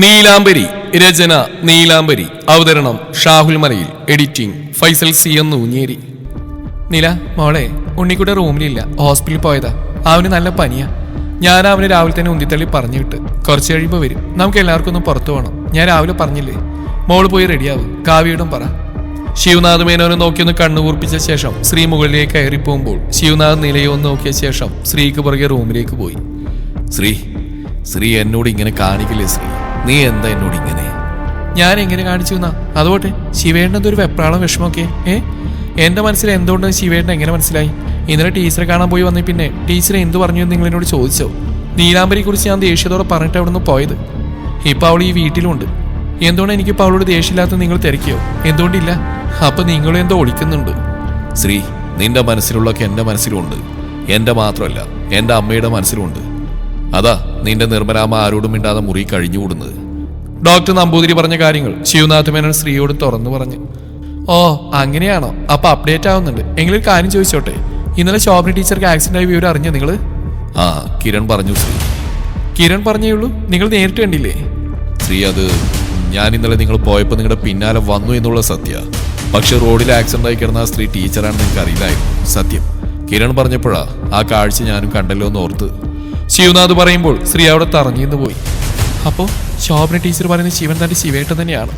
നീലാംബരി രചന നീലാംബരി അവതരണം ഷാഹുൽ മലയിൽ editing Faisal C എന്ന് ഊഞ്ഞേരി. നില മോളെ ഉണ്ണിക്കുട്ടി റൂമിലില്ല, ഹോസ്പിറ്റലിൽ പോയതാ. അവന് നല്ല പനിയാ. ഞാൻ അവന് രാവിലെ തന്നെ ഉന്തിത്തള്ളി പറഞ്ഞു വിട്ട്. കുറച്ച് കഴിയുമ്പോൾ വരും. നമുക്ക് എല്ലാവർക്കും ഒന്ന് പുറത്തു പോകണം. ഞാൻ രാവിലെ പറഞ്ഞില്ലേ, മോള് പോയി റെഡിയാവും. കാവ്യയോടും പറ. ശിവനാഥ് മേനോനെ നോക്കിയൊന്ന് കണ്ണു കൂർപ്പിച്ച ശേഷം ശ്രീ മുകളിലേക്ക് കയറി പോകുമ്പോൾ ശിവനാഥ് നിലയെ ഒന്ന് നോക്കിയ ശേഷം ശ്രീക്ക് പുറകെ റൂമിലേക്ക് പോയി. ശ്രീ എന്നോട് ഇങ്ങനെ കാണിക്കില്ലേ ശ്രീ? നീ എന്താ എന്നോട് ഇങ്ങനെ? ഞാൻ എങ്ങനെ കാണിച്ചു എന്നാ? അതുപോട്ടെ, ശിവേട്ടൻ്റെ ഒരു വെപ്രാളം വിഷമമൊക്കെ എന്റെ മനസ്സിൽ എന്തുകൊണ്ടെന്ന് ശിവേട്ടൻ എങ്ങനെ മനസ്സിലായി? ഇന്നലെ ടീച്ചറെ കാണാൻ പോയി വന്നേ പിന്നെ ടീച്ചർ എന്ത് പറഞ്ഞു എന്ന് നിങ്ങൾ എന്നോട് ചോദിച്ചോ? നീലാംബരിയെ കുറിച്ച് ഞാൻ ദേഷ്യത്തോടെ പറഞ്ഞിട്ട് അവിടെ നിന്ന് പോയത്. ഇപ്പൊ അവൾ ഈ വീട്ടിലുണ്ട്. എന്തുകൊണ്ട് എനിക്കിപ്പോൾ അവളോട് ദേഷ്യമില്ലാത്ത നിങ്ങൾ തിരക്കിയോ? എന്തുകൊണ്ടില്ല? അപ്പൊ നിങ്ങളും എന്തോ ഒളിക്കുന്നുണ്ട്. ശ്രീ, നിന്റെ മനസ്സിലുള്ളൊക്കെ എന്റെ മനസ്സിലുണ്ട്. എന്റെ മാത്രമല്ല, എന്റെ അമ്മയുടെ മനസ്സിലുണ്ട്. അതാ നിന്റെ നിർമ്മലാമ്മ ആരോടും മിണ്ടാതെ മുറി കഴിഞ്ഞുകൂടുന്നത്. ഡോക്ടർ നമ്പൂതിരി പറഞ്ഞ കാര്യങ്ങൾ ശിവനാഥ് മേനോൻ സ്ത്രീയോട് തുറന്നു പറഞ്ഞു. ഓ അങ്ങനെയാണോ? അപ്പൊ അപ്ഡേറ്റ് ആവുന്നുണ്ട്. എങ്കിലും കാര്യം ചോദിച്ചോട്ടെ, ഇന്നലെ ശോഭന ടീച്ചർക്ക് ആക്സിഡന്റ് ആയി വിവരം അറിഞ്ഞോ നിങ്ങള്? ആ, കിരൺ പറഞ്ഞു ശ്രീ. കിരൺ പറഞ്ഞേ ഉള്ളൂ? നിങ്ങൾ നേരിട്ട് കണ്ടില്ലേ? ശ്രീ, അത് ഞാൻ ഇന്നലെ നിങ്ങൾ പോയപ്പോൾ നിങ്ങളുടെ പിന്നാലെ വന്നു എന്നുള്ള സത്യ. പക്ഷെ റോഡിൽ ആക്സിഡന്റ് ആയി കിടന്ന ആ സ്ത്രീ ടീച്ചറാണെന്ന് എനിക്ക് അറിയില്ലായിരുന്നു. സത്യം കിരൺ പറഞ്ഞപ്പോഴാ ആ കാഴ്ച ഞാനും കണ്ടല്ലോ എന്ന് ഓർത്ത്. ശിവനാഥ് പറയുമ്പോൾ ശ്രീ അവിടെ തറഞ്ഞിന്ന് പോയി. അപ്പോൾ ശോഭന ടീച്ചർ പറയുന്ന ശിവൻ തന്റെ ശിവേട്ടൻ തന്നെയാണ്.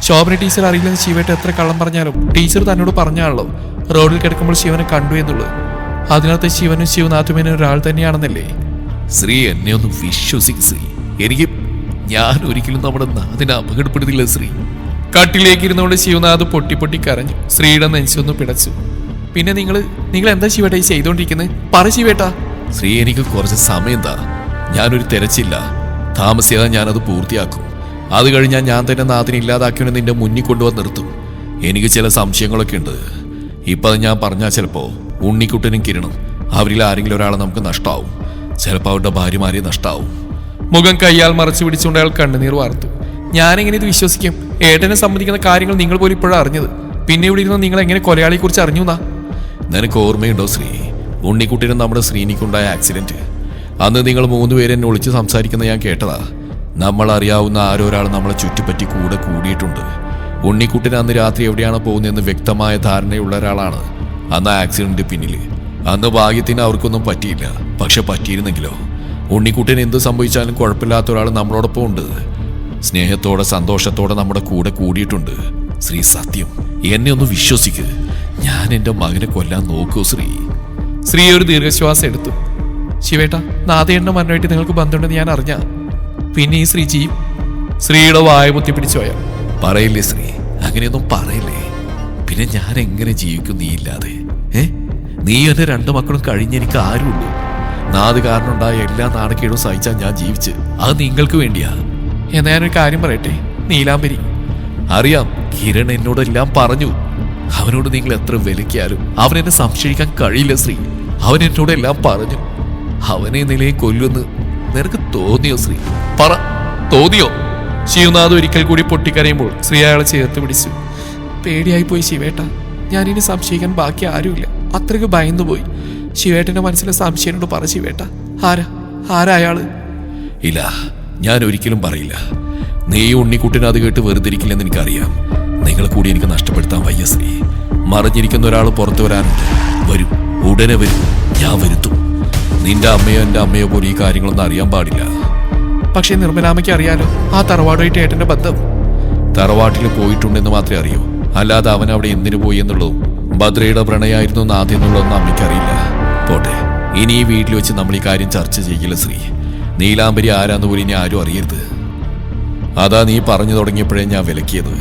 ശോഭന ടീച്ചർ അറിയില്ലെന്ന് ശിവേട്ടൻ എത്ര കള്ളം പറഞ്ഞാലും ടീച്ചർ തന്നോട് പറഞ്ഞാണല്ലോ റോഡിൽ കിടക്കുമ്പോൾ ശിവനെ കണ്ടു എന്നുള്ളത്. അതിനകത്ത് ശിവനും ശിവനാഥുമേനും ഒരാൾ തന്നെയാണെന്നല്ലേ? ശ്രീ, എന്നെ ഒന്ന് വിശ്വസിക്കും ശ്രീ. ഞാൻ ഒരിക്കലും നമ്മുടെ നാഥിനെ അപകടപ്പെടുത്തില്ല ശ്രീ. കട്ടിലേക്ക് ഇരുന്നുകൊണ്ട് ശിവനാഥ് പൊട്ടി കരഞ്ഞു. ശ്രീയുടെ നെഞ്ചൊന്ന് പിടച്ചു. പിന്നെ നിങ്ങൾ എന്താ ശിവേട്ട ഈ ചെയ്തോണ്ടിരിക്കുന്നത്? പറ ശിവേട്ടാ. ശ്രീ, എനിക്ക് കുറച്ച് സമയം താ. ഞാനൊരു തെരച്ചില്ല. താമസിയാതെ ഞാനത് പൂർത്തിയാക്കും. അത് കഴിഞ്ഞാൽ ഞാൻ തന്നെ നാഥിനെ ഇല്ലാതാക്കിയെന്ന് നിന്റെ മുന്നിൽ കൊണ്ടുവന്ന് നിർത്തും. എനിക്ക് ചില സംശയങ്ങളൊക്കെ ഉണ്ട്. ഇപ്പം അത് ഞാൻ പറഞ്ഞാൽ ചിലപ്പോൾ ഉണ്ണിക്കുട്ടനും കിരണും അവരിൽ ആരെങ്കിലും ഒരാളെ നമുക്ക് നഷ്ടമാവും. ചിലപ്പോൾ അവരുടെ ഭാര്യമാരെ നഷ്ടമാവും. മുഖം കയ്യാൽ മറച്ചു പിടിച്ചുകൊണ്ട് അയാൾ കണ്ണുനീർ വാർത്തു. ഞാനെങ്ങനെ ഇത് വിശ്വസിക്കും? ഏട്ടനെ സംബന്ധിക്കുന്ന കാര്യങ്ങൾ നിങ്ങൾ പോലും ഇപ്പോഴാണ് അറിഞ്ഞത്. പിന്നെ ഇവിടെ ഇരുന്ന് നിങ്ങൾ എങ്ങനെ കൊലയാളിയെക്കുറിച്ച് അറിഞ്ഞു എന്നാ? നിനക്ക് ഓർമ്മയുണ്ടോ ശ്രീ, ഉണ്ണിക്കുട്ടിനും നമ്മുടെ ശ്രീനിക്കുണ്ടായ ആക്സിഡന്റ്? അന്ന് നിങ്ങൾ 3 പേര് എന്നെ ഒളിച്ച് സംസാരിക്കുന്ന ഞാൻ കേട്ടതാ. നമ്മൾ അറിയാവുന്ന ആരൊരാൾ നമ്മളെ ചുറ്റിപ്പറ്റി കൂടെ കൂടിയിട്ടുണ്ട്. ഉണ്ണിക്കുട്ടിന് അന്ന് രാത്രി എവിടെയാണ് പോകുന്നതെന്ന് വ്യക്തമായ ധാരണയുള്ള ഒരാളാണ് അന്ന് ആക്സിഡന്റ് പിന്നിൽ. അന്ന് ഭാഗ്യത്തിന് അവർക്കൊന്നും പറ്റിയില്ല. പക്ഷെ പറ്റിയിരുന്നെങ്കിലോ? ഉണ്ണിക്കുട്ടിന് എന്ത് സംഭവിച്ചാലും കുഴപ്പമില്ലാത്ത ഒരാൾ നമ്മളോടൊപ്പം ഉണ്ട്. സ്നേഹത്തോടെ സന്തോഷത്തോടെ നമ്മുടെ കൂടെ കൂടിയിട്ടുണ്ട്. ശ്രീ, സത്യം എന്നെ ഒന്ന് വിശ്വസിക്ക്. ഞാൻ എൻ്റെ മകനെ കൊല്ലാൻ നോക്കൂ ശ്രീ. ശ്രീ ഒരു ദീർഘശ്വാസം എടുത്തു. ശിവേട്ട, നാഥേണ്ണ മരണമായിട്ട് നിങ്ങൾക്ക് ബന്ധമുണ്ടെന്ന് ഞാൻ അറിഞ്ഞ പിന്നെ ഈ ശ്രീ ചെയ്യും? ശ്രീയുടെ വായ പൊത്തി പിടിച്ചോയാ. പറയില്ലേ ശ്രീ, അങ്ങനെയൊന്നും പറയില്ലേ. പിന്നെ ഞാൻ എങ്ങനെ ജീവിക്കും നീ ഇല്ലാതെ? നീ എൻ്റെ 2 മക്കളും കഴിഞ്ഞെനിക്ക് ആരുള്ളൂ. നാഥ് കാരണം ഉണ്ടായ എല്ലാ നാണക്കേടും സഹിച്ചാൽ ഞാൻ ജീവിച്ച്. അത് നിങ്ങൾക്ക് വേണ്ടിയാ. എന്നാ ഞാനൊരു കാര്യം പറയട്ടെ നീലാംബരി. അറിയാം, കിരൺ എന്നോടെല്ലാം പറഞ്ഞു. അവനോട് നിങ്ങൾ എത്ര വിലക്കിയാലും അവനെന്നെ സംശയിക്കാൻ കഴിയില്ല ശ്രീ. അവൻ എന്നോടെല്ലാം പറഞ്ഞു. അവനെ നിലയെ കൊല്ലുമെന്ന് നിനക്ക് തോന്നിയോ ശ്രീ? പറ, തോന്നിയോ? ശിവനാഥ് ഒരിക്കൽ കൂടി പൊട്ടിക്കരയുമ്പോൾ ശ്രീ അയാളെ ചേർത്ത് പിടിച്ചു. പേടിയായി പോയി ശിവേട്ട. ഞാനിനി സംശയിക്കാൻ ബാക്കി ആരുമില്ല. അത്രയ്ക്ക് ഭയന്നു പോയി. ശിവേട്ടന്റെ മനസ്സിലെ സംശയനോട് പറ ശിവേട്ട. ആരാ അയാള്? ഇല്ല, ഞാൻ ഒരിക്കലും പറയില്ല. നീ ഉണ്ണിക്കുട്ടിനെ അത് കേട്ട് വെറുതിരിക്കില്ലെന്ന് എനിക്കറിയാം. നിങ്ങളെ കൂടി എനിക്ക് നഷ്ടപ്പെടുത്താൻ വയ്യ ശ്രീ. മറിഞ്ഞിരിക്കുന്ന ഒരാൾ പുറത്തു വരാനുണ്ട്. വരും, ഉടനെ വരും. ഞാൻ വരുത്തും. നിന്റെ അമ്മയോ എൻ്റെ അമ്മയോ പോലും ഈ കാര്യങ്ങളൊന്നും അറിയാൻ പാടില്ല. പക്ഷേ നിർമ്മലാമ്മയ്ക്ക് അറിയാലോ ആ തറവാടുമായിട്ട് ഏട്ടന്റെ ബന്ധം. തറവാട്ടിൽ പോയിട്ടുണ്ടെന്ന് മാത്രമേ അറിയൂ. അല്ലാതെ അവൻ അവിടെ എന്തിനു പോയി എന്നുള്ളതും ഭദ്രയുടെ പ്രണയമായിരുന്നു നാഥ് എന്നുള്ളതൊന്നും അമ്മയ്ക്കറിയില്ല. പോട്ടെ, ഇനി ഈ വീട്ടിൽ വെച്ച് നമ്മൾ ഈ കാര്യം ചർച്ച ചെയ്യില്ല ശ്രീ. നീലാംബരി ആരാന്ന് പോലും ഇനി ആരും അറിയരുത്. അതാ നീ പറഞ്ഞു തുടങ്ങിയപ്പോഴേ ഞാൻ വിലക്കിയത്.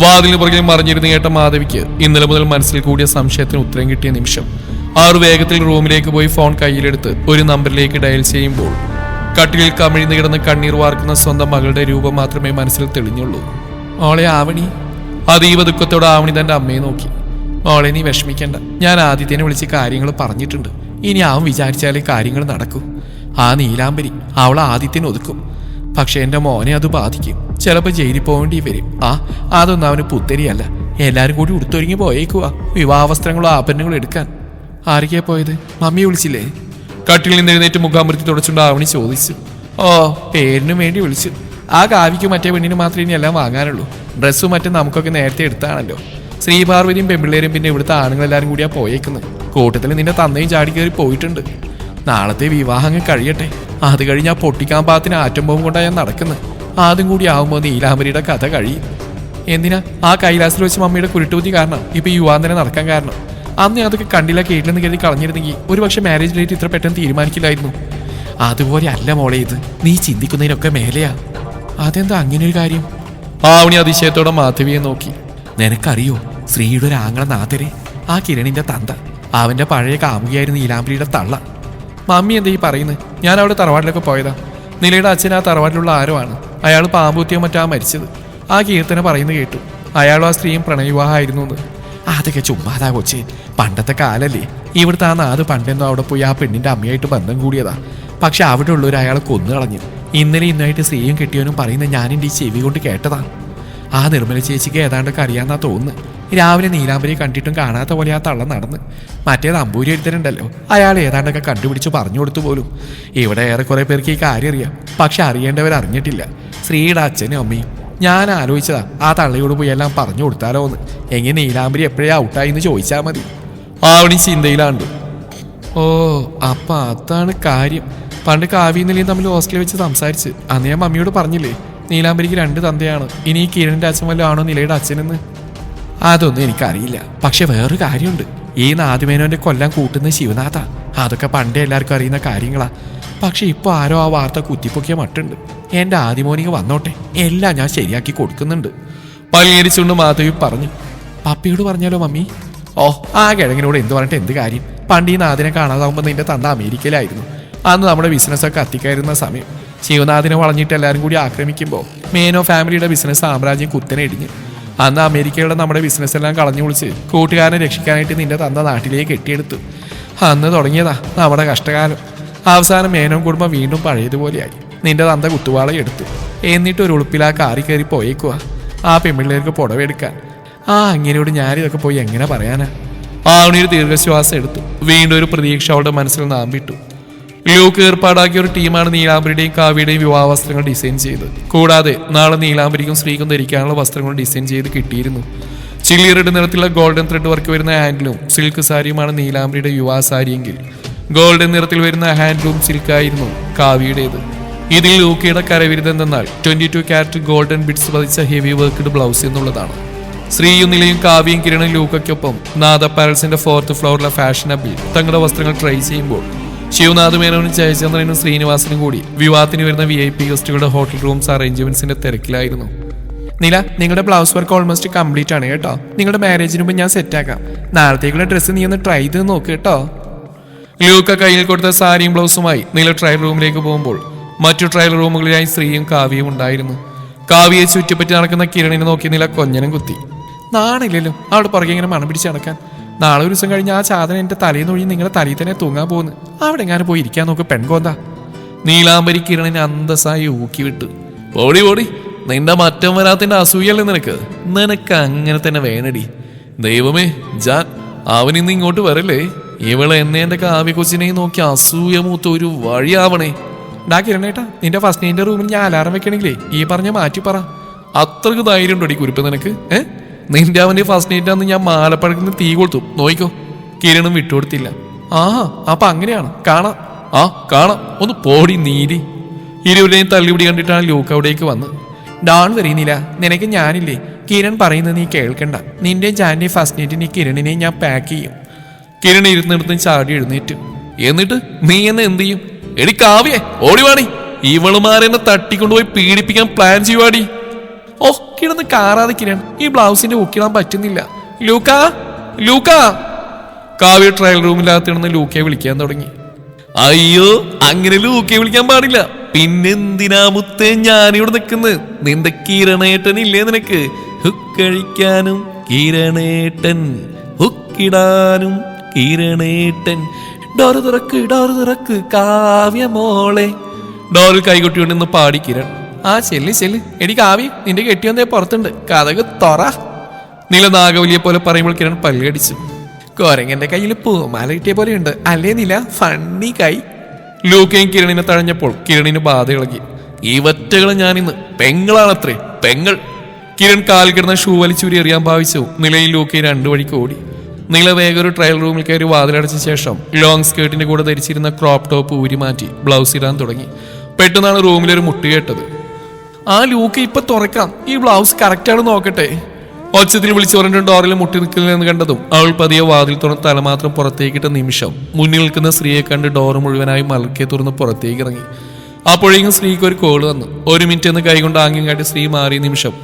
വാതിലിന് പുറകെ മറിഞ്ഞിരുന്ന് കേട്ട മാധവിക്ക് ഇന്നലെ മുതൽ മനസ്സിൽ കൂടിയ സംശയത്തിന് ഉത്തരം കിട്ടിയ നിമിഷം ആറ് വേഗത്തിൽ റൂമിലേക്ക് പോയി ഫോൺ കയ്യിലെടുത്ത് ഒരു നമ്പറിലേക്ക് ഡയൽ ചെയ്യുമ്പോൾ കട്ടിലിൽ കമിഴ്ന്ന് കിടന്ന് കണ്ണീർ വാർക്കുന്ന സ്വന്തം മകളുടെ രൂപം മാത്രമേ മനസ്സിൽ തെളിഞ്ഞുള്ളൂ. മോളെ ആവണി. അതീവ ദുഃഖത്തോടെ ആവണി തന്റെ അമ്മയെ നോക്കി. മോളെ, നീ വിഷമിക്കണ്ട. ഞാൻ ആദിത്യനെ വിളിച്ച് കാര്യങ്ങൾ പറഞ്ഞിട്ടുണ്ട്. ഇനി അവൻ വിചാരിച്ചാലേ കാര്യങ്ങൾ നടക്കൂ. ആ നീലാംബരി അവൾ ആദിത്യനെ ഒതുക്കും. പക്ഷെ എന്റെ മോനെ അത് ബാധിക്കും. ചിലപ്പോൾ ജയിലിൽ പോകേണ്ടി വരും. അതൊന്നും അവന് പുത്തരിയല്ല. എല്ലാരും കൂടി ഉടുത്തൊരുങ്ങി പോയേക്കുവാ വിവാഹവസ്ത്രങ്ങളോ ആഭരണങ്ങളോ എടുക്കാൻ. ആരൊക്കെയാ പോയത്? മമ്മി വിളിച്ചില്ലേ? കട്ടിലിൽ നിന്ന് എഴുന്നേറ്റ് മുഖാമൃത്തി തുടച്ചുകൊണ്ട് ആവണി ചോദിച്ചു. ഓ, പേരിനു വേണ്ടി വിളിച്ചു. ആ കാവ്യയ്ക്ക് മറ്റേ പെണ്ണിന് മാത്രമേ ഇനി എല്ലാം വാങ്ങാനുള്ളൂ. ഡ്രസ്സും മറ്റും നമുക്കൊക്കെ നേരത്തെ എടുത്താണല്ലോ. ശ്രീപാർവതിയും പെമ്പിള്ളേരും പിന്നെ ഇവിടുത്തെ ആണുങ്ങളെല്ലാരും കൂടിയാ പോയേക്കുന്നത്. കൂട്ടത്തിൽ നിന്റെ തന്നയും ചാടി കയറി പോയിട്ടുണ്ട്. നാളത്തെ വിവാഹങ്ങൾ കഴിയട്ടെ. അത് കഴിഞ്ഞ് ആ പൊട്ടിക്കാൻ പാത്തിന് ആറ്റം ബോംബ് കൊണ്ടാണ് ഞാൻ നടക്കുന്നത്. അതും കൂടി ആവുമ്പോൾ നീലാംബരിയുടെ കഥ കഴിയും. എന്തിനാ ആ കൈലാസിൽ വെച്ച് മമ്മിയുടെ കുരുട്ടുബുദ്ധി കാരണം ഇപ്പൊ യുവാന്തനെ നടക്കാൻ കാരണം? അന്ന് അതൊക്കെ കണ്ടില്ല കേട്ടില്ലെന്ന് കരുതി കളഞ്ഞിരുന്നെങ്കിൽ ഒരുപക്ഷെ മാരേജ് ഡേറ്റ് ഇത്ര പെട്ടെന്ന് തീരുമാനിക്കില്ലായിരുന്നു. അതുപോലെ അല്ല മോളെ ഇത്. നീ ചിന്തിക്കുന്നതിനൊക്കെ മേലെയാ. അതെന്താ അങ്ങനെ ഒരു കാര്യം? ആവണി അതിശയത്തോടെ മാധവിയെ നോക്കി. നിനക്കറിയോ ശ്രീയുടെ ഒരു ആങ്ങള നാഥരെ? ആ കിരണിന്റെ തന്ത. അവന്റെ പഴയ കാമുകിയായിരുന്നു നീലാംബരിയുടെ തള്ള. മമ്മി എന്താ ഈ പറയുന്നത്? ഞാൻ അവിടെ തറവാട്ടിലൊക്കെ പോയതാ. നിലയുടെ അച്ഛൻ ആ തറവാട്ടിലുള്ള ആരോ ആണ്. അയാൾ പാമ്പൂത്തിയോ മറ്റാ മരിച്ചത്. ആ കീർത്തന പറയുന്നത് കേട്ടു. അയാളും ആ സ്ത്രീയും പ്രണയവിവാഹമായിരുന്നു എന്ന്. അതൊക്കെ ചുമ്മാതാ കൊച്ചേ, പണ്ടത്തെ കാലല്ലേ. ഇവിടുത്തെ ആ നാട് പണ്ടെന്നോ അവിടെ പോയി ആ പെണ്ണിന്റെ അമ്മയായിട്ട് ബന്ധം കൂടിയതാ. പക്ഷെ അവിടെ ഉള്ളവർ അയാളെ കൊന്നു കളഞ്ഞു. ഇന്നലെ ഇന്നായിട്ട് സ്ത്രീയും കെട്ടിയവനും പറയുന്നത് ഞാനെൻ്റെ ഈ ചെവി കൊണ്ട് കേട്ടതാ. ആ നിർമ്മല ചേച്ചിക്ക് ഏതാണ്ടൊക്കെ അറിയാന്നാ തോന്നുന്നു. രാവിലെ നീലാംബരി കണ്ടിട്ടും കാണാത്ത പോലെ ആ തള്ള നടന്ന്. മറ്റേത് അമ്പൂരി എടുത്തിട്ടുണ്ടല്ലോ, അയാൾ ഏതാണ്ടൊക്കെ കണ്ടുപിടിച്ച് പറഞ്ഞു കൊടുത്തു പോലും. ഇവിടെ ഏറെക്കുറെ പേർക്ക് ഈ കാര്യം അറിയാം. പക്ഷെ അറിയേണ്ടവർ അറിഞ്ഞിട്ടില്ല. ശ്രീയുടെ അച്ഛനും അമ്മയും. ഞാൻ ആലോചിച്ചതാ ആ തള്ളയോട് പോയി എല്ലാം പറഞ്ഞു കൊടുത്താലോ എന്ന്. എങ്ങനെ നീലാംബരി എപ്പോഴേ ഔട്ടായി എന്ന് ചോദിച്ചാൽ മതി. ആവണി ചിന്തയിലാണ്ട്. ഓ അപ്പൊ അതാണ് കാര്യം. പണ്ട് കാവ്യ നിലയും തമ്മിൽ ഹോസ്റ്റലിൽ വെച്ച് സംസാരിച്ച് അന്ന് ഞാൻ മമ്മിയോട് പറഞ്ഞില്ലേ നീലാംബരിക്ക് 2 തന്തയാണ്. ഇനി ഈ കിരണിന്റെ അച്ഛൻ വല്ലതും ആണോ നിലയുടെ അച്ഛനെന്ന്? അതൊന്നും എനിക്കറിയില്ല. പക്ഷെ വേറൊരു കാര്യമുണ്ട്. ഈ നാദിമേനോന്റെ കൊല്ലാൻ കൂട്ടുന്ന ശിവനാഥ. അതൊക്കെ പണ്ടേ എല്ലാവർക്കും അറിയുന്ന കാര്യങ്ങളാ. പക്ഷെ ഇപ്പൊ ആരോ ആ വാർത്ത കുത്തിപ്പൊക്കിയ മട്ടുണ്ട്. എന്റെ ആദിമോനിക്ക് വന്നോട്ടെ, എല്ലാം ഞാൻ ശരിയാക്കി കൊടുക്കുന്നുണ്ട്. പല്ലിയടിച്ചുകൊണ്ട് മാധവി പറഞ്ഞു. പപ്പിയോട് പറഞ്ഞാലോ മമ്മി? ഓ ആ കിഴങ്ങിനോട് എന്ത് പറഞ്ഞിട്ട് എന്ത് കാര്യം? പണ്ട് ഈ നാദിനെ കാണാതാവുമ്പോൾ നിന്റെ തന്ത അമേരിക്കയിലായിരുന്നു. അന്ന് നമ്മുടെ ബിസിനസ്സൊക്കെ കത്തിക്കായിരുന്ന സമയം. ശിവനാഥിനെ വളഞ്ഞിട്ട് എല്ലാവരും കൂടി ആക്രമിക്കുമ്പോൾ മേനോ ഫാമിലിയുടെ ബിസിനസ് സാമ്രാജ്യം കുത്തനെ ഇടിഞ്ഞ്. അന്ന് അമേരിക്കയുടെ നമ്മുടെ ബിസിനസ് എല്ലാം കളഞ്ഞു വിളിച്ച് കൂട്ടുകാരനെ രക്ഷിക്കാനായിട്ട് നിന്റെ തന്ത നാട്ടിലേക്ക് കെട്ടിയെടുത്തു. അന്ന് തുടങ്ങിയതാ നമ്മുടെ കഷ്ടകാലം. അവസാനം മേനോ കുടുംബം വീണ്ടും പഴയതുപോലെയായി. നിന്റെ തന്ത കുത്തുവാള എടുത്തു. എന്നിട്ട് ഒരു ഉളുപ്പിൽ ആ കാറി കയറി പോയേക്കുക ആ പെൺപിള്ളേർക്ക് പുടവെടുക്കാൻ. ആ അങ്ങനെയോട് ഞാനിതൊക്കെ പോയി എങ്ങനെ പറയാനാ? ആവണിയൊരു ദീർഘശ്വാസം എടുത്തു. വീണ്ടും ഒരു പ്രതീക്ഷ അവളുടെ മനസ്സിൽ നാമ്പിട്ടു. ലൂക്ക് ഏർപ്പാടാക്കിയ ഒരു ടീമാണ് നീലാംബരിയുടെയും കാവ്യയുടെയും വിവാഹ വസ്ത്രങ്ങൾ ഡിസൈൻ ചെയ്ത്. കൂടാതെ നാളെ നീലാംബരിക്കും സ്ത്രീക്കും ധരിക്കാനുള്ള വസ്ത്രങ്ങൾ ഡിസൈൻ ചെയ്ത് കിട്ടിയിരുന്നു. ചില്ലി റെഡ് നിറത്തിലുള്ള ഗോൾഡൻ ത്രെഡ് വർക്ക് വരുന്ന ഹാൻഡിലും സിൽക്ക് സാരിയുമാണ് നീലാംബരിയുടെ വിവാഹ സാരിയെങ്കിൽ ഗോൾഡൻ നിറത്തിൽ വരുന്ന ഹാൻഡ്ലൂം സിൽക്കായിരുന്നു കാവ്യയുടേത്. ഇതിൽ ലൂക്കയുടെ കരവിരുതെന്നാൽ 22 ക്യാരറ്റ് ഗോൾഡൻ ബിറ്റ്സ് പതിച്ച ഹെവി വർക്ക്ഡ് ബ്ലൗസ് എന്നുള്ളതാണ്. ശ്രീയും നിലയും കാവ്യയും കിരണും ലൂക്കൊപ്പം നാദ പാരൽസിന്റെ 4th ഫ്ലോറിലെ ഫാഷൻ ഹബിൽ തങ്ങളുടെ വസ്ത്രങ്ങൾ ട്രൈ ചെയ്യുമ്പോൾ ശിവനാഥ് മേനോനും ജയചന്ദ്രനും ശ്രീനിവാസനും കൂടി വിവാഹത്തിന് വരുന്ന VIP ഗസ്റ്റുകളുടെ ഹോട്ടൽ റൂംസ് അറേഞ്ച്മെന്റ്സിന്റെ തിരക്കിലായിരുന്നു. നില, നിങ്ങളുടെ ബ്ലൗസ് വർക്ക് ഓൾമോസ്റ്റ് കംപ്ലീറ്റ് ആണ് കേട്ടോ. നിങ്ങളുടെ മാരേജിന് മുമ്പ് ഞാൻ സെറ്റാക്കാം. നാളത്തേക്കുള്ള ഡ്രസ്സ് നീ ഒന്ന് ട്രൈ ചെയ്ത് നോക്ക് കേട്ടോ. ലൂക്ക കയ്യിൽ കൊടുത്ത സാരിയും ബ്ലൗസുമായി നില ട്രയൽ റൂമിലേക്ക് പോകുമ്പോൾ മറ്റു ട്രയൽ റൂമുകളിലായി സ്ത്രീയും കാവ്യയും ഉണ്ടായിരുന്നു. കാവ്യയെ ചുറ്റിപ്പറ്റി നടക്കുന്ന കിരണിനെ നോക്കി നില കൊഞ്ഞനം കുത്തി. നാണില്ലല്ലോ അവിടെ പുറകെ ഇങ്ങനെ മണം പിടിച്ച് നടക്കാൻ. നാളെ ഒരു ദിവസം കഴിഞ്ഞ് ആ ചാതന എന്റെ തലയിൽ നിന്ന് ഒഴി നിങ്ങളുടെ തലയിൽ തന്നെ തൂങ്ങാൻ പോകുന്നു. അവിടെ എങ്ങാനും പോയി ഇരിക്കാൻ നോക്ക് പെൺകോന്താ. നീലാംബരി കിരണിനെ അന്തസ്സായി ഊക്കി വിട്ടു. ഓടി ഓടി, നിന്റെ മറ്റം വരാത്തിന്റെ അസൂയല്ലേ നിനക്ക്? നിനക്ക് അങ്ങനെ തന്നെ വേണടി. ദൈവമേ ജാൻ, അവനിന്ന് ഇങ്ങോട്ട് വരല്ലേ? ഇവളെ എന്നെ കാവ്യ കൊച്ചിനെയും നോക്കി അസൂയ മൂത്ത ഒരു വഴിയാവണേ. ഡാ കിരണേട്ടാ, നിന്റെ ഫസ്റ്റ് നൈറ്റിന്റെ റൂമിൽ ഞാൻ അലാറം വെക്കണെങ്കിലേ ഈ പറഞ്ഞ മാറ്റി പറ. അത്രക്ക് ധൈര്യം ഉണ്ടോടി കുരിപ്പ് നിനക്ക്? നിന്റെ അവന്റെ ഫസ്റ്റ് നൈറ്റാന്ന് ഞാൻ മാലപ്പഴക്കുന്ന തീ കൊടുത്തു നോയിക്കോ. കിരണും വിട്ടുകൊടുത്തില്ല. ആഹാ അപ്പൊ അങ്ങനെയാണ്, കാണാം. ആ കാണാം, ഒന്ന് പോടി നീരി. ഇരുവരുടെയും തള്ളിപിടി കണ്ടിട്ടാണ് ലൂക്ക് അവിടേക്ക് വന്ന്. ഡോൺ വരീനില്ല, നിനക്ക് ഞാനില്ലേ. കിരൺ പറയുന്നത് നീ കേൾക്കണ്ട. നിന്റെ ജാന്റെ ഫസ്റ്റ് നൈറ്റിന് കിരണിനെ ഞാൻ പാക്ക് ചെയ്യും. കിരൺ ഇരുന്നിടത്ത് ചാടി എഴുന്നേറ്റു. എന്നിട്ട് നീ എന്നെ എന്ത് ചെയ്യും? എടി കാവ്യേ, ഓടിവാടി. ഇവളുമാരെന്നെ തട്ടിക്കൊണ്ടുപോയി പീഡിപ്പിക്കാൻ പ്ലാൻ ചെയ്യുവാടി. ഓ കിടന്ന് കാറാതെ കിരൺ, ഈ ബ്ലൗസിന്റെ ഒക്കിടാൻ പറ്റുന്നില്ല. ലൂക്കാ, ലൂക്കാ. കാവ്യ ട്രയൽ റൂമിനകത്തിരുന്ന് ലൂക്കയെ വിളിക്കാൻ തുടങ്ങി. അയ്യോ, അങ്ങനെ ലൂക്കയെ വിളിക്കാൻ പാടില്ല. പിന്നെന്തിനാ മുത്തേ ഞാനിവിടെ നിൽക്കുന്നത്? നിന്റെ കിരണേട്ടൻ ഇല്ലേ നിനക്ക്? ഹുക്കഴിക്കാനും കിരണേട്ടൻ, ഹുക്കിടാനും കിരണേട്ടൻ. ഡോറ് തുറക്ക്, ഡോറ് തുറക്ക് കാവ്യ മോളെ. ഡോറിൽ കൈകൊട്ടിക്കൊണ്ടിന്ന് പാടി കിരൺ. ആ ചെല്ല് ചെല്ല്. എടി കാവ്യ, നിന്റെ കെട്ടിയൊന്നേ പുറത്തുണ്ട്, കഥക് തൊറ. നില നാഗവലിയെ പോലെ പറയുമ്പോൾ കിരൺ പല്ലടിച്ചു. കോരങ്ങന്റെ കയ്യിൽ പൂമാല കിട്ടിയ പോലെ ഉണ്ട് അല്ലേ നില? ഫണ്ണി കൈ. ലൂക്കയും കിരണിനെ തഴഞ്ഞപ്പോൾ കിരണിന് ബാധ ഇളകി. ഈ വറ്റകളെ ഞാനിന്ന് പെങ്ങളാണത്രേ, പെങ്ങൾ. കിരൺ കാൽ കിടന്ന ഷൂ വലിച്ചൂരി എറിയാൻ ഭാവിച്ചു. നിലയിൽ ലൂക്കി 2 വഴിക്ക് ഓടി. നീല വേഗം ഒരു ട്രയൽ റൂമിൽ കയറി വാതിലടച്ച ശേഷം ലോങ് സ്കേർട്ടിന്റെ കൂടെ ധരിച്ചിരുന്ന ക്രോപ്പ് ടോപ്പ് ഊരി മാറ്റി ബ്ലൗസ് ഇടാൻ തുടങ്ങി. പെട്ടെന്നാണ് റൂമിലൊരു മുട്ട് കേട്ടത്. ആ ലൂക്ക് ഇപ്പൊ തുറക്കാം, ഈ ബ്ലൗസ് കറക്റ്റാണ് നോക്കട്ടെ. ഒച്ചത്തിൽ വിളിച്ചു പറഞ്ഞിട്ട് ഡോറിൽ മുട്ടി നിൽക്കില്ലെന്ന് കണ്ടതും അവൾ പതിയെ വാതിൽ തുറന്ന് തലമാത്രം പുറത്തേക്കിട്ട നിമിഷം മുന്നിൽ നിൽക്കുന്ന സ്ത്രീയെ കണ്ട് ഡോറ് മുഴുവനായി മലക്കെ തുറന്ന് പുറത്തേക്ക് ഇറങ്ങി. അപ്പോഴേക്കും സ്ത്രീക്ക് ഒരു കോള് വന്നു. 1 മിനിറ്റ് എന്ന് കൈകൊണ്ട് ആംഗ്യം കാട്ടി സ്ത്രീ മാറിയ നിമിഷം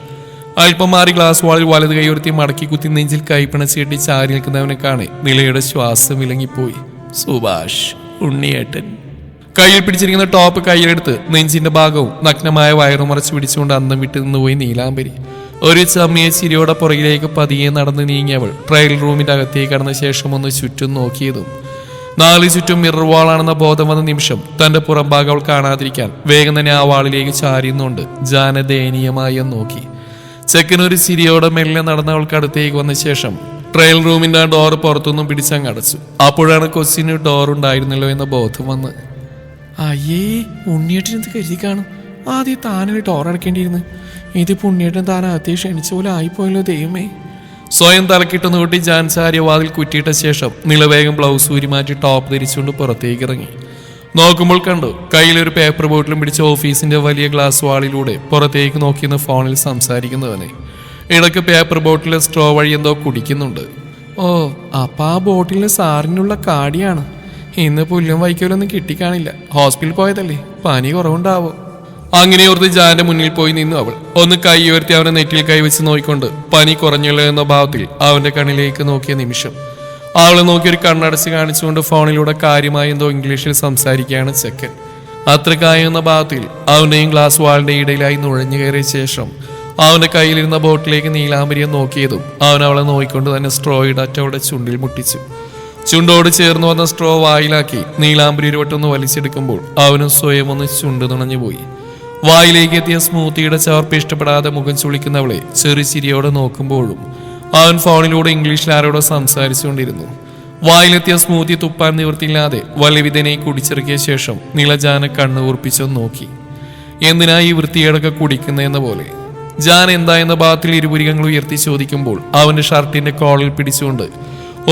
അല്പം മാറി ഗ്ലാസ് വാളിൽ വലത് കൈയുയർത്തി മടക്കി കുത്തി നെഞ്ചിൽ കൈപ്പിണച്ച് കെട്ടി ചാരി നിൽക്കുന്നവനെ കാണെ നിലയുടെ ശ്വാസം വിലങ്ങിപ്പോയി. സുഭാഷ്, ഉണ്ണിയേട്ടൻ. കയ്യിൽ പിടിച്ചിരിക്കുന്ന ടോപ്പ് കയ്യിലെടുത്ത് നെഞ്ചിന്റെ ഭാഗവും നഗ്നമായ വയറും മറച്ചു പിടിച്ചുകൊണ്ട് അന്തം വിട്ട് നിന്നുപോയി നീലാംബരി. ഒരു ചമ്മിയെ ചിരിയോടെ പുറകിലേക്ക് പതിയെ നടന്ന് നീങ്ങിയവൾ ട്രയൽ റൂമിന്റെ അകത്തേക്ക് കടന്ന ശേഷം ഒന്ന് ചുറ്റും നോക്കിയതും 4 ചുറ്റും മിറർ വാളാണെന്ന ബോധം വന്ന നിമിഷം തന്റെ പുറംഭാഗം അവൾ കാണാതിരിക്കാൻ വേഗം തന്നെ ആ വാളിലേക്ക് ചാരിയുന്നുകൊണ്ട് ജാന ദയനീയമായി നോക്കി. ചെക്കനൊരു ചിരിയോടെ മെല്ലെ നടന്ന അവൾക്ക് അടുത്തേക്ക് വന്ന ശേഷം ട്രയൽ റൂമിന്റെ ആ ഡോർ പുറത്തുനിന്നും പിടിച്ചങ്ങ് അടച്ചു. അപ്പോഴാണ് കൊച്ചിന് ഡോർ ഉണ്ടായിരുന്നല്ലോ എന്ന ബോധം വന്ന്. അയ്യേ, ഉണ്ണിയേട്ടനെന്ത് കരുതി കാണും. ആദ്യം താനൊരു ഡോർ അടക്കേണ്ടിയിരുന്നു. ഇതിപ്പോ ഉണ്ണിയേട്ടൻ താൻ അത്യാവശ്യം ക്ഷണിച്ച പോലെ ആയിപ്പോയല്ലോ ദൈവമേ. സ്വയം തലക്കിട്ടെന്ന് കൂട്ടി ജാൻ സാരിയ വാതിൽ കുറ്റിയിട്ട ശേഷം നിലവേഗം ബ്ലൗസ് ഊരി മാറ്റി ടോപ്പ് ധരിച്ചുകൊണ്ട് പുറത്തേക്ക് ഇറങ്ങി. നോക്കുമ്പോൾ കണ്ടു കയ്യിലൊരു പേപ്പർ ബോട്ടിലും പിടിച്ച ഓഫീസിന്റെ വലിയ ഗ്ലാസ് വാളിലൂടെ പുറത്തേക്ക് നോക്കിയെന്ന് ഫോണിൽ സംസാരിക്കുന്നവനെ. ഇടയ്ക്ക് പേപ്പർ ബോട്ടിലെ സ്ട്രോ വഴി എന്തോ കുടിക്കുന്നുണ്ട്. ഓ, അപ്പൊ ആ ബോട്ടിലിന് സാറിനുള്ള കാടിയാണ്. ഇന്ന് പുല്ലും വൈക്കോലൊന്നും കിട്ടിക്കാണില്ല. ഹോസ്പിറ്റലിൽ പോയതല്ലേ, പനി കുറവുണ്ടാവോ. അങ്ങനെ ഓർത്ത് ജാന്റെ മുന്നിൽ പോയി നിന്നു അവൾ. ഒന്ന് കൈ ഉയർത്തി അവനെ നെറ്റിൽ കൈവച്ച് നോക്കിക്കൊണ്ട് പനി കുറഞ്ഞല്ലോ എന്ന ഭാവത്തിൽ അവന്റെ കണ്ണിലേക്ക് നോക്കിയ നിമിഷം അവളെ നോക്കി ഒരു കണ്ണടച്ച് കാണിച്ചുകൊണ്ട് ഫോണിലൂടെ കാര്യമായി എന്തോ ഇംഗ്ലീഷിൽ സംസാരിക്കുകയാണ് ചെക്കൻ. അത്രക്കായെന്ന ഭാവത്തിൽ അവന്റെയും ഗ്ലാസ് വാളിന്റെ ഇടയിലായി നുഴഞ്ഞു കയറിയ ശേഷം അവന്റെ കയ്യിലിരുന്ന ബോട്ടിലേക്ക് നീലാംബരിയെ നോക്കിയതും അവൻ അവളെ നോക്കിക്കൊണ്ട് തന്നെ സ്ട്രോ ഇടറ്റ അവിടെ ചുണ്ടിൽ മുട്ടിച്ചു. ചുണ്ടോട് ചേർന്ന് വന്ന സ്ട്രോ വായിലാക്കി നീലാംബരി ഒരു വട്ടൊന്ന് വലിച്ചെടുക്കുമ്പോൾ അവനും സ്വയം ഒന്ന് ചുണ്ട് തുണഞ്ഞുപോയി. വായിലേക്ക് എത്തിയ സ്മൂത്തിയുടെ ചവർപ്പ് ഇഷ്ടപ്പെടാതെ മുഖം ചുളിക്കുന്നവളെ ചെറിയ നോക്കുമ്പോഴും അവൻ ഫോണിലൂടെ ഇംഗ്ലീഷിൽ ആരോടോ സംസാരിച്ചുകൊണ്ടിരുന്നു. വായിലെത്തിയ സ്മൂത്തി തുപ്പാൻ നിവൃത്തിയില്ലാതെ വലവിധനെ കുടിച്ചിറക്കിയ ശേഷം നിലജാന കണ്ണ് ഉറപ്പിച്ചൊന്ന് നോക്കി. എന്തിനാ ഈ വൃത്തിയേടൊക്കെ കുടിക്കുന്നതെന്ന പോലെ. ജാൻ എന്താ എന്ന ഭാഗത്തിൽ ഇരുപുരികങ്ങൾ ഉയർത്തി ചോദിക്കുമ്പോൾ അവന്റെ ഷർട്ടിന്റെ കോളിൽ പിടിച്ചുകൊണ്ട്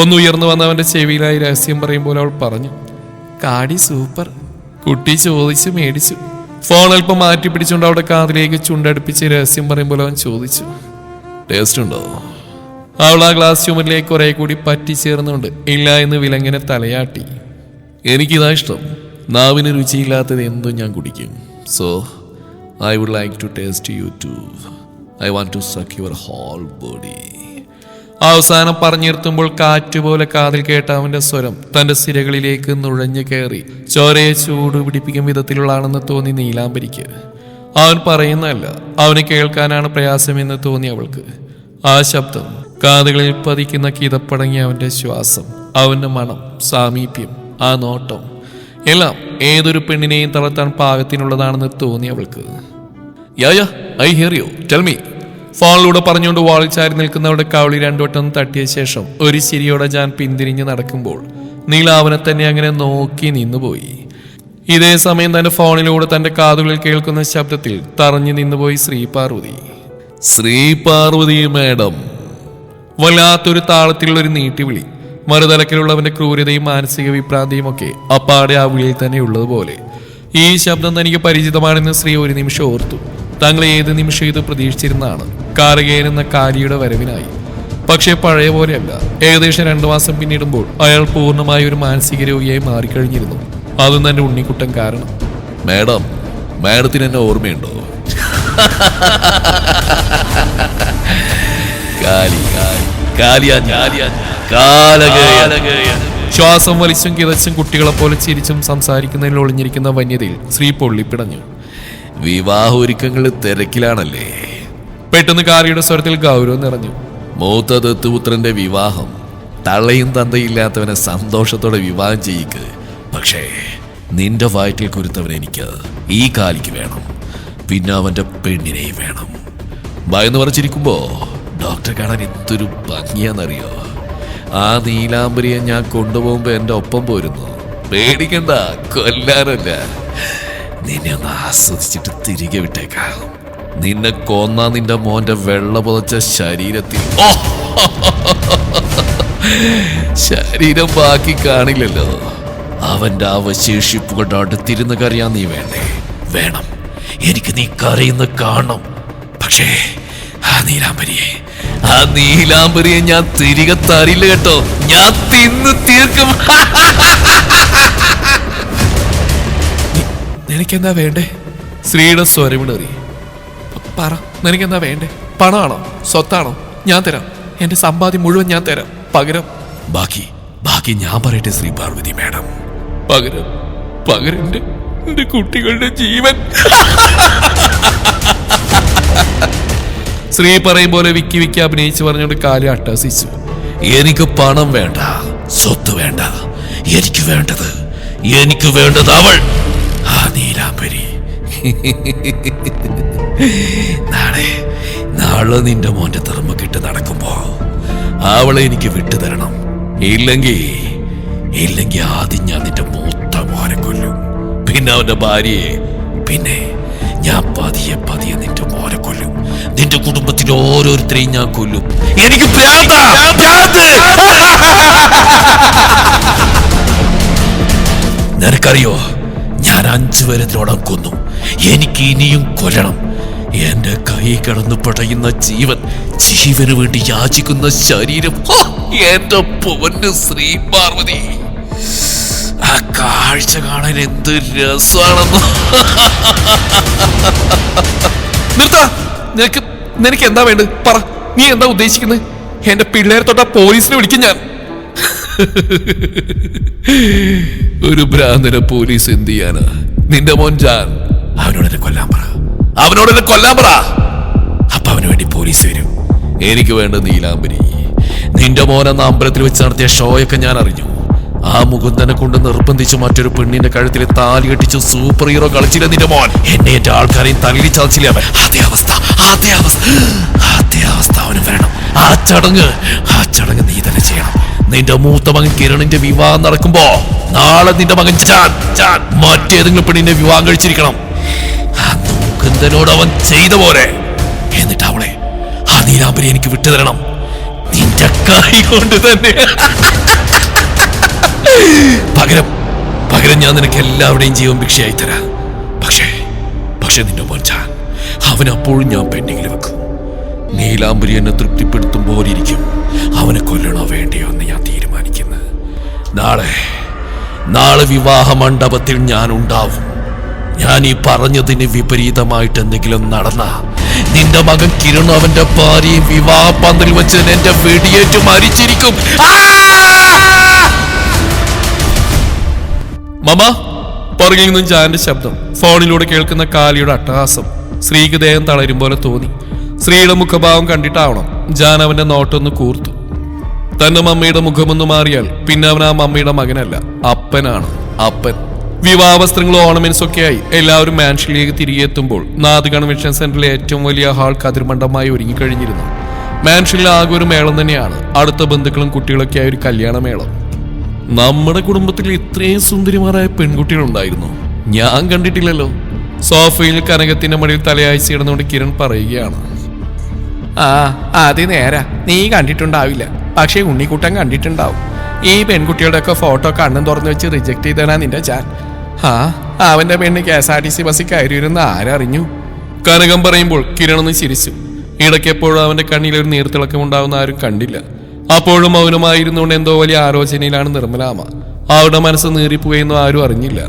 ഒന്നുയർന്നു വന്നവന്റെ ചെവിയിലായി രഹസ്യം പറയുമ്പോൾ അവൾ പറഞ്ഞു, കാടി സൂപ്പർ. കുട്ടി ചോദിച്ചു മേടിച്ചു. ഫോൺ അല്പം മാറ്റി പിടിച്ചുകൊണ്ട് അവിടെ കാതിലേക്ക് ചുണ്ടടുപ്പിച്ച് രഹസ്യം പറയുമ്പോൾ അവൻ ചോദിച്ചു, ടേസ്റ്റ് ഉണ്ടോ? അവൾ ആ ഗ്ലാസ് ചുമരിലേക്ക് കുറെ കൂടി പറ്റിച്ചേർന്നുകൊണ്ട് ഇല്ല എന്ന് വിലങ്ങനെ തലയാട്ടി. എനിക്കിതാ ഇഷ്ടം. നാവിന് രുചിയില്ലാത്തത് എന്തും ഞാൻ കുടിക്കും. So I would like to taste you too. I want to suck your whole body. അവസാനം പറഞ്ഞിരുത്തുമ്പോൾ കാറ്റുപോലെ കാതിൽ കേട്ട അവന്റെ സ്വരം തന്റെ സിരകളിലേക്ക് നുഴഞ്ഞു കയറി ചോരയെ ചൂട് പിടിപ്പിക്കും വിധത്തിലുള്ളതാണെന്ന് തോന്നി നീലാംബരിക്ക്. അവൻ പറയുന്നതല്ല, അവന് കേൾക്കാനാണ് പ്രയാസമെന്ന് തോന്നി അവൾക്ക്. ആ ശബ്ദം, കാതുകളിൽ പതിക്കുന്ന കിതപ്പടങ്ങിയ അവന്റെ ശ്വാസം, അവന്റെ മണം, സാമീപ്യം, ആ നോട്ടം എല്ലാം ഏതൊരു പെണ്ണിനെയും തളർത്താൻ പാകത്തിനുള്ളതാണെന്ന് തോന്നി അവൾക്ക്. Yeah I hear you, tell me. ഫോണിലൂടെ പറഞ്ഞുകൊണ്ട് വാളിൽ ചാരി നിൽക്കുന്നവരുടെ കവളി 2 വട്ടം തട്ടിയ ശേഷം ഒരു ചിരിയോടെ ജാൻ പിന്തിരിഞ്ഞ് നടക്കുമ്പോൾ നീല അവനെ തന്നെ അങ്ങനെ നോക്കി നിന്നുപോയി. ഇതേ സമയം തന്റെ ഫോണിലൂടെ തന്റെ കാതുകളിൽ കേൾക്കുന്ന ശബ്ദത്തിൽ തറഞ്ഞു നിന്നുപോയി ശ്രീപാർവതി മാഡം. വല്ലാത്തൊരു താളത്തിലുള്ളൊരു നീട്ടിവിളി. മറുതലക്കിലുള്ളവന്റെ ക്രൂരതയും മാനസിക വിഭ്രാന്തിയും ഒക്കെ അപ്പാടെ ആ വിളിയിൽ തന്നെ ഉള്ളതുപോലെ. ഈ ശബ്ദം തനിക്ക് പരിചിതമാണെന്ന് ശ്രീ ഒരു നിമിഷം ഓർത്തു. താങ്കൾ ഏത് നിമിഷം ഇത് പ്രതീക്ഷിച്ചിരുന്നതാണ് കാരകേൻ എന്ന കാരിയുടെ വരവിനായി. പക്ഷേ പഴയ പോലെയല്ല. ഏകദേശം 2 മാസം പിന്നിടുമ്പോൾ അയാൾ പൂർണ്ണമായ ഒരു മാനസിക രോഗിയായി മാറിക്കഴിഞ്ഞിരുന്നു. അതും തന്നെ ഉണ്ണിക്കുട്ടൻ കാരണം. മാഡത്തിന് എന്നെ ഓർമ്മയുണ്ടോ? ശ്വാസം വലിച്ചും കിതച്ചും കുട്ടികളെ പോലെ ചിരിച്ചും സംസാരിക്കുന്നതിൽ ഒളിഞ്ഞിരിക്കുന്ന വന്യതയിൽ ശ്രീ പൊള്ളിപ്പിടഞ്ഞു. വിവാഹ ഒരുക്കങ്ങൾ തിരക്കിലാണല്ലേ? പെട്ടെന്ന് കാരിയുടെ സ്വരത്തിൽ ഗൗരവം നിറഞ്ഞു. മൂത്ത ദത്തുപുത്രന്റെ വിവാഹം. തള്ളയും തന്തയില്ലാത്തവനെ സന്തോഷത്തോടെ വിവാഹം ചെയ്യിക്ക്. പക്ഷേ നിന്റെ വയറ്റിൽ കുരുത്തവൻ എനിക്ക് ഈ കാലിക്ക് വേണം. പിന്നെ അവന്റെ പെണ്ണിനെയും വേണം. ഭയന്ന് പറിച്ചിരിക്കുമ്പോ ഡോക്ടറെ കാണാൻ എന്തൊരു ഭംഗിയാന്നറിയോ? ആ നീലാംബരിയെ ഞാൻ കൊണ്ടുപോകുമ്പോ എന്റെ ഒപ്പം പോരുന്നു. പേടിക്കണ്ട, കൊല്ലാനല്ല. നിന്നെ ഒന്ന് ആസ്വദിച്ചിട്ട് തിരികെ വിട്ടേക്കാം. നിന്നെ കൊന്ന നിന്റെ മോന്റെ വെള്ള പുതച്ച ശരീരത്തിൽ ശരീരം ബാക്കി കാണില്ലല്ലോ. അവന്റെ അവശേഷിപ്പുകളുടെ അടുത്തിരുന്ന് കരയാൻ നീ വേണ്ടേ? വേണം, എനിക്ക് നീ കരയുന്ന കാണണം. പക്ഷേ ആ നീലാംബരിയെ ഞാൻ തിരികെ തരില്ല കേട്ടോ. ഞാൻ തിന്ന് തീർക്കും. നിനക്കെന്താ വേണ്ടേ? ശ്രീയുടെ സ്വരമിടറി. പറ, നിനക്കെന്താ വേണ്ടേ? പണമാണോ, സ്വത്താണോ? ഞാൻ തരാം. എന്റെ സമ്പാദ്യം മുഴുവൻ ഞാൻ തരാം. പകരം ബാക്കി ഞാൻ പറയട്ടെ ശ്രീ പാർവതി മാഡം. പകരം എന്റെ കുട്ടികളുടെ ജീവൻ. ശ്രീ പറയും പോലെ വിക്കി അഭിനയിച്ച് പറഞ്ഞുകൊണ്ട് കാലി അട്ടഹസിച്ചു. എനിക്ക് പണം വേണ്ട, സ്വത്ത് വേണ്ട. എനിക്ക് വേണ്ടത് അവൾ, ആ നീലാംബരി. നാളെ നിന്റെ മോന്റെ തെർമ്മക്കിട്ട് നടക്കുമ്പോ അവളെ എനിക്ക് വിട്ടുതരണം. ഇല്ലെങ്കിൽ ആദ്യം ഞാൻ നിന്റെ മൂത്ത മോനെ കൊല്ലും, പിന്നെ അവന്റെ ഭാര്യയെ, പിന്നെ ഞാൻ പതിയെ നിന്റെ മോനെ കൊല്ലും. നിന്റെ കുടുംബത്തിൽ ഓരോരുത്തരെയും ഞാൻ കൊല്ലും. എനിക്ക് നിനക്കറിയോ, ഞാൻ 5 പേരെ ഇതിനോടം കൊന്നു. എനിക്ക് ഇനിയും കൊല്ലണം. എന്റെ കൈ കിടന്നു പടയുന്ന ജീവന് വേണ്ടി യാചിക്കുന്ന ശരീരം. എന്റെ പൊന്ന് ശ്രീ പാർവതി, ആ കാഴ്ച കാണാൻ എന്ത് രസമാണെന്നോ. നിനക്ക് എന്താ വേണ്ടത്? പറ, നീ എന്താ ഉദ്ദേശിക്കുന്നത്? എന്റെ പിള്ളേരെ തൊട്ട പോലീസിനെ വിളിക്കും ഞാൻ. ഒരു ഭ്രാന്തനെ പോലീസ് എന്ത് ചെയ്യാനാ? നിന്റെ മോൻ ജാൻ, അവനോടെന്നെ കൊല്ലാൻ പറ. അപ്പൊ അവന് വേണ്ടി പോലീസ് വരും. എനിക്ക് വേണ്ട നീലാംബരി. നിന്റെ മോനെന്ന അമ്പലത്തിൽ വെച്ച് നടത്തിയ ഷോയൊക്കെ ഞാൻ അറിഞ്ഞു. ആ മുകുന്ദനെ കൊണ്ട് നിർബന്ധിച്ച് മറ്റൊരു പെണ്ണിന്റെ കഴുത്തിൽ താലി കെട്ടിച്ച് സൂപ്പർ ഹീറോ കളിച്ചില്ല നിന്റെ മോൻ. എന്നെ എന്റെ ആൾക്കാരെയും തലയിൽ ചതച്ചില്ല അവൻ. അതേ അവസ്ഥ അവന് വരണം. ആ ചടങ്ങ് നീ തന്നെ ചെയ്യണം. നിന്റെ മൂത്ത മകൻ കിരണിന്റെ വിവാഹം നടക്കുമ്പോ നാളെ നിന്റെ മകൻ ജാൻ മറ്റേതെങ്കിലും പെണ്ണിന്റെ വിവാഹം കഴിച്ചിരിക്കണം. അന്ന് മുകുന്ദനോട് അവൻ ചെയ്ത പോലെ. എന്നിട്ട് അവളെ, ആ നീലാംബരി എനിക്ക് വിട്ടുതരണം. നിന്റെ കൈ കൊണ്ട് തന്നെ. പകരം ഞാൻ നിനക്ക് എല്ലാവരുടെയും ജീവൻ ഭിക്ഷയായി തരാം. പക്ഷേ നിന്റെ മോൻ ജാൻ, അവനപ്പോഴും ഞാൻ പെൻഡിങ്ങിൽ വെക്കും. നീലാംബരി എന്നെ തൃപ്തിപ്പെടുത്തുമ്പോൾ ഇരിക്കും അവനെ കൊല്ലണോ വേണ്ടയോ എന്ന് ഞാൻ തീരുമാനിക്കുന്നത്. നാളെ വിവാഹ മണ്ഡപത്തിൽ ഞാൻ ഉണ്ടാവും. ഞാൻ ഈ പറഞ്ഞതിന് വിപരീതമായിട്ട് എന്തെങ്കിലും നടന്ന നിന്റെ മകൻ കിരൺ അവന്റെ ഭാര്യയും വിവാഹ പന്തലിൽ വെച്ച് എന്റെ വെടിയേറ്റ് മരിച്ചിരിക്കും. മമ, പുറകിൽ നിന്നും ജാന്റെ ശബ്ദം. ഫോണിലൂടെ കേൾക്കുന്ന കാലിയുടെ അട്ടഹാസം ശ്രീക്ക് ദേഹം തളരും പോലെ തോന്നി. ശ്രീയുടെ മുഖഭാവം കണ്ടിട്ടാവണം ജാൻ അവന്റെ നോട്ടൊന്ന് കൂർത്തു. തന്റെ മമ്മയുടെ മുഖമൊന്നു മാറിയാൽ പിന്നെ അവൻ ആ മമ്മയുടെ മകനല്ല, അപ്പനാണ്. അപ്പൻ. വിവാഹവസ്ത്രങ്ങളും ഓർണമെന്റ്സ് ഒക്കെയായി എല്ലാവരും മാൻഷനിലേക്ക് തിരികെ എത്തുമ്പോൾ നാദ് കൺവെൻഷൻ സെന്ററിലെ ഏറ്റവും വലിയ ഹാൾ കതിർമണ്ഡപമായി ഒരുങ്ങിക്കഴിഞ്ഞിരുന്നു. മാൻഷനിൽ ആകെ ഒരു മേളം തന്നെയാണ്. അടുത്ത ബന്ധുക്കളും കുട്ടികളൊക്കെ ആയ ഒരു കല്യാണ മേളം. നമ്മുടെ കുടുംബത്തിൽ ഇത്രയും സുന്ദരിമാരായ പെൺകുട്ടികളുണ്ടായിരുന്നു, ഞാൻ കണ്ടിട്ടില്ലല്ലോ. സോഫയിൽ കനകത്തിന്റെ മടിയിൽ തലയാഴ്ച കിടന്നുകൊണ്ട് കിരൺ പറയുകയാണ്. അത് നേരാ, നീ കണ്ടിട്ടുണ്ടാവില്ല, പക്ഷേ ഉണ്ണിക്കുട്ടൻ കണ്ടിട്ടുണ്ടാവും. ഈ പെൺകുട്ടികളുടെ ഒക്കെ ഫോട്ടോ കണ്ണും തുറന്നു വെച്ച് റിജക്ട് ചെയ്തേനാ നിന്റെ ജാൻ. അവന്റെ പെണ്ണ് KSRTC ബസ്സിൽ കയറി വരുന്ന ആരറിഞ്ഞു? കനകം പറയുമ്പോൾ കിരണൊന്ന് ചിരിച്ചു. ഇടയ്ക്കെപ്പോഴും അവന്റെ കണ്ണിൽ ഒരു നീർത്തിളക്കം ഉണ്ടാവുന്ന ആരും കണ്ടില്ല. അപ്പോഴും മൗനമായിരുന്നുകൊണ്ട് എന്തോ വലിയ ആലോചനയിലാണ് നിർമ്മലാമ. അവരുടെ മനസ്സ് നീറിപ്പോയെന്നും ആരും അറിഞ്ഞില്ല.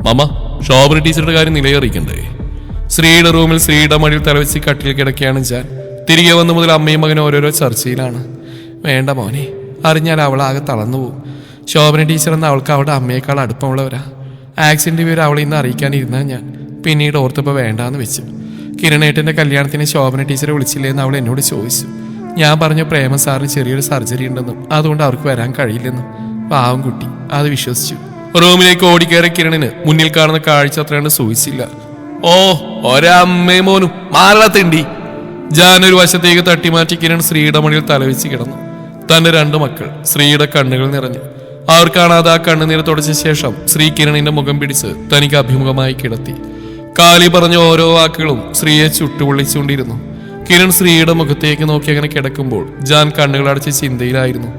മമ്മ, ശോഭന ടീച്ചറുടെ കാര്യം നിലയറിയിക്കണ്ടേ? ശ്രീയുടെ റൂമിൽ ശ്രീയുടെ മടിയിൽ തലവെച്ച് കട്ടിൽ കിടക്കുകയാണ് ജാൻ. തിരികെ വന്നു മുതൽ അമ്മയും മകനും ഓരോരോ ചർച്ചയിലാണ്. വേണ്ട മോനെ, അറിഞ്ഞാൽ അവളാകെ തളർന്നു പോവും. ശോഭന ടീച്ചർ എന്ന അവൾക്ക് അവളുടെ അമ്മയേക്കാൾ അടുപ്പമുള്ളവരാ. ആക്സിഡന്റ് വിവരം അവളെ ഇന്ന് അറിയിക്കാനിരുന്നാ ഞാൻ. പിന്നീട് ഓർത്തപ്പോൾ വേണ്ടാന്ന് വെച്ചു. കിരണേട്ടന്റെ കല്യാണത്തിന് ശോഭന ടീച്ചറെ വിളിച്ചില്ലേന്ന് അവൾ എന്നോട് ചോദിച്ചു. ഞാൻ പറഞ്ഞു പ്രേമ സാറിന് ചെറിയൊരു സർജറി ഉണ്ടെന്നും അതുകൊണ്ട് അവർക്ക് വരാൻ കഴിയില്ലെന്നും. പാവം കുട്ടി അത് വിശ്വസിച്ചു. റൂമിലേക്ക് ഓടിക്കയറി കിരണിന് മുന്നിൽ കാണുന്ന കാഴ്ച അത്രയാണ് സൂചിച്ചില്ല. ഒരമ്മയും മോനും മാറത്തിണ്ടി. ജാൻ ഒരു വശത്തേക്ക് തട്ടിമാറ്റി കിരൺ ശ്രീയുടെ മടിയിൽ തലവെച്ച് കിടന്നു. തന്റെ 2 മക്കൾ. ശ്രീയുടെ കണ്ണുകൾ നിറഞ്ഞു. അവർ കാണാതെ ആ കണ്ണുനീര് തുടച്ച ശേഷം ശ്രീ കിരണിന്റെ മുഖം പിടിച്ച് തനിക്ക് അഭിമുഖമായി കിടത്തി. കാലി പറഞ്ഞ ഓരോ വാക്കുകളും ശ്രീയെ ചുട്ടുപൊള്ളിച്ചുകൊണ്ടിരുന്നു. കിരൺ ശ്രീയുടെ മുഖത്തേക്ക് നോക്കി അങ്ങനെ കിടക്കുമ്പോൾ ജാൻ കണ്ണുകളടച്ച് ചിന്തയിലായിരുന്നു.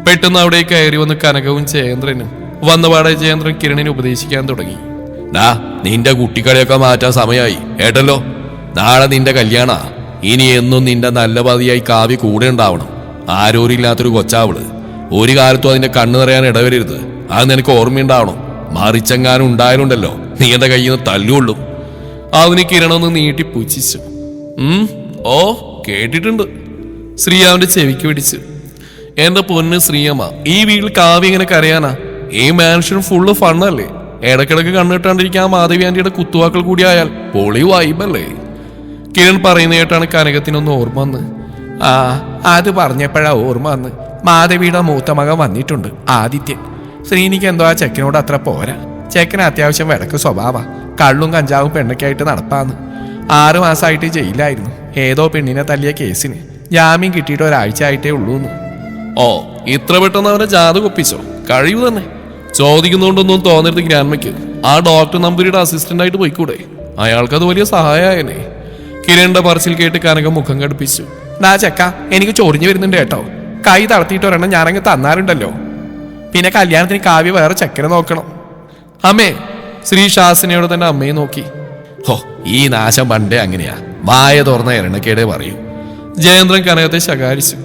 പെട്ടെന്ന് അവിടെ കയറി വന്ന് കനകവും ജയേന്ദ്രനും. വന്നപാടെ ജയേന്ദ്രൻ കിരണിനെ ഉപദേശിക്കാൻ തുടങ്ങി. നിന്റെ കുട്ടിക്കളിയൊക്കെ മാറ്റാൻ സമയമായി ഏട്ടല്ലോ. നാളെ നിന്റെ കല്യാണ. ഇനി എന്നും നിന്റെ നല്ല പതിയായി കാവ്യ കൂടെ ഉണ്ടാവണം. ആരോരില്ലാത്തൊരു കൊച്ചാവള്. ഒരു കാലത്തും അതിന്റെ കണ്ണു നിറയാൻ ഇടവരരുത്. അത് നിനക്ക് ഓർമ്മയുണ്ടാവണം. മറിച്ചെങ്ങാനും ഉണ്ടായാലുണ്ടല്ലോ നീ എന്റെ കയ്യിൽ നിന്ന് തല്ലുകൊള്ളും. അതിന് കിരണൊന്ന് നീട്ടി പൂച്ഛിച്ചു. ഓ കേട്ടിട്ടുണ്ട്. ശ്രീയ അവന്റെ ചെവിക്ക് പിടിച്ചു. എന്റെ പൊന്ന് ശ്രീയമ്മ, ഈ വീട്ടിൽ കാവ്യ എങ്ങനെ കരയാനാ? ഈ മാൻഷൻ ഫുള്ള് ഫണ്ണല്ലേ? ഇടക്കിടക്ക് കണ്ണിട്ടാണ്ടിരിക്കാൻ മാധവി ആന്റിയുടെ കുത്തുവാക്കൾ കൂടി ആയാൽ പൊളി വൈബല്ലേ? കിരൺ പറയുന്ന കേട്ടാണ് കനകത്തിനൊന്ന് ഓർമ്മ വന്ന്. അത് പറഞ്ഞപ്പോഴാ ഓർമ്മ വന്ന്. മാധവിയുടെ മൂത്ത മകൻ വന്നിട്ടുണ്ട്, ആദിത്യൻ. ശ്രീനിക്ക് എന്തോ ആ ചെക്കനോട് അത്ര പോരാ. ചെക്കന് അത്യാവശ്യം വിടക്ക് സ്വഭാവ. കള്ളും കഞ്ചാവും പെണ്ണൊക്കെയായിട്ട് നടപ്പാന്ന്. 6 മാസമായിട്ട് ജയിലായിരുന്നു. ഏതോ പെണ്ണിനെ തല്ലിയ കേസിന് ജാമ്യം കിട്ടിയിട്ട് ഒരാഴ്ച ആയിട്ടേ ഉള്ളൂന്ന്. ഓ, ഇത്ര പെട്ടെന്ന് അവരെ ജാതകം ഒപ്പിച്ചോ? കഴിവ് തന്നെ. ചോദിക്കുന്നോണ്ടൊന്നും തോന്നരുത് ഗ്രാൻമയ്ക്ക്. ആ ഡോക്ടർ നമ്പൂരിയുടെ അസിസ്റ്റന്റ് ആയിട്ട് പോയിക്കൂടെ? അയാൾക്കത് വലിയ സഹായമായനെ. കിരണിന്റെ പറച്ചിൽ കേട്ട് കനകം മുഖം കടുപ്പിച്ചു. ചെക്ക, എനിക്ക് ചൊറിഞ്ഞു വരുന്നുണ്ട് കേട്ടോ. കൈ തളർത്തിയിട്ട് ഒരെണ്ണം ഞാനങ്ങ് തന്നാറുണ്ടല്ലോ. പിന്നെ കല്യാണത്തിന് കാവ്യ വേറെ ചെക്കനെ നോക്കണം. അമ്മേ, ശ്രീ ശാസനയോട് തന്നെ അമ്മയെ നോക്കി. ഹോ, ഈ നാശം പണ്ടേ അങ്ങനെയാ. വായ തുറന്ന എരണക്കേടെ പറയൂ. ജയേന്ദ്രൻ കനകത്തെ ശകാരിച്ചു.